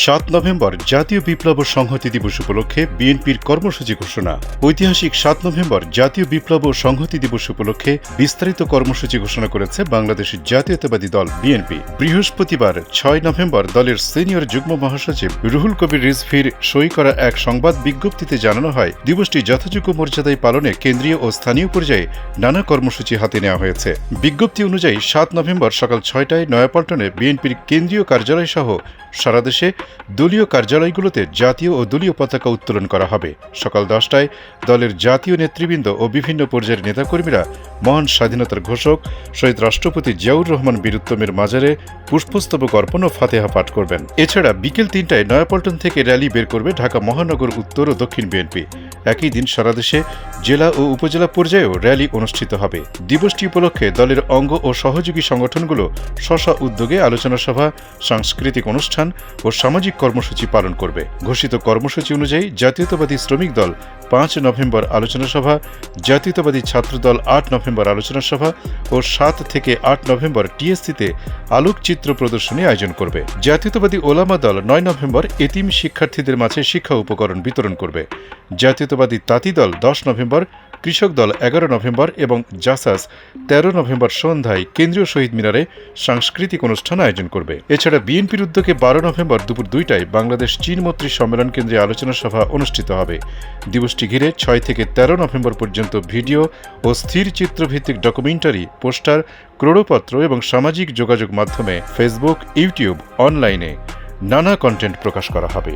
7 November জাতীয় বিপ্লব ও সংহতি দিবস উপলক্ষে বিএনপির কর্মসূচি ঘোষণা। ঐতিহাসিক 7 নভেম্বর জাতীয় বিপ্লব ও সংহতি দিবস উপলক্ষে বিস্তারিত কর্মসূচি ঘোষণা করেছে বাংলাদেশ জাতীয়তাবাদী দল বিএনপি। বৃহস্পতিবার 6 নভেম্বর দলের সিনিয়র যুগ্ম মহাসচিব রুহুল কবির রিজভীর সই করা এক সংবাদ বিজ্ঞপ্তিতে জানানো হয়, দিবসটি যথাযোগ্য মর্যাদায় পালনে কেন্দ্রীয় ও স্থানীয় পর্যায়ে নানা কর্মসূচি হাতে নেওয়া হয়েছে। বিজ্ঞপ্তি অনুযায়ী 7 নভেম্বর সকাল 6টায় নয়াপল্টনে বিএনপির কেন্দ্রীয় কার্যালয় সহ সারা দেশে দলীয় কার্যালয়গুলোতে জাতীয় ও দলীয় পতাকা উত্তোলন করা হবে। সকাল 10টায় দলের জাতীয় নেতৃবৃন্দ ও বিভিন্ন পর্যায়ের নেতাকর্মীরা মহান স্বাধীনতার ঘোষক শহীদ রাষ্ট্রপতি জিয়াউর রহমান বীর উত্তমের মাজারে পুষ্পস্তবক অর্পণ ও ফাতেহা পাঠ করবেন। এছাড়া বিকেল 3টায় নয়াপল্টন থেকে র্যালি বের করবে ঢাকা মহানগর উত্তর ও দক্ষিণ বিএনপি। একই দিন সারা দেশে জেলা ও উপজেলা পর্যায়েও র্যালি অনুষ্ঠিত হবে। দিবসটি উপলক্ষে দলের অঙ্গ ও সহযোগী সংগঠনগুলো স্ব উদ্যোগে আলোচনা সভা, সাংস্কৃতিক অনুষ্ঠান ও সামাজিক কর্মসূচি পালন করবে। ঘোষিত কর্মসূচি অনুযায়ী জাতীয়তাবাদী শ্রমিক দল 5 নভেম্বর আলোচনা সভা, জাতীয়তাবাদী ছাত্র দল 8 নভেম্বর আলোচনা সভা ও 7 থেকে 8 নভেম্বর টিএসসিতে আলোকচিত্র প্রদর্শনী আয়োজন করবে। জাতীয়তাবাদী ওলামা দল 9 নভেম্বর এতিম শিক্ষার্থীদের মাঝে শিক্ষা উপকরণ বিতরণ করবে। জাতীয়তাবাদী তাঁতি দল 10 নভেম্বর, কৃষক দল 11 নভেম্বর এবং জাসাস 13 নভেম্বর সন্ধ্যায় কেন্দ্রীয় শহীদ মিনারে সাংস্কৃতিক অনুষ্ঠান আয়োজন করবে। এছাড়া বিএনপির উদ্যোগে 12 নভেম্বর দুপুর 2টায় বাংলাদেশ চীন মৈত্রী সম্মেলন কেন্দ্রে আলোচনা সভা অনুষ্ঠিত হবে। দিবসটি ঘিরে 6 থেকে 13 নভেম্বর পর্যন্ত ভিডিও ও স্থির চিত্রভিত্তিক ডকুমেন্টারি, পোস্টার, ক্রোড়পত্র এবং সামাজিক যোগাযোগ মাধ্যমে ফেসবুক, ইউটিউব, অনলাইনে নানা কন্টেন্ট প্রকাশ করা হবে।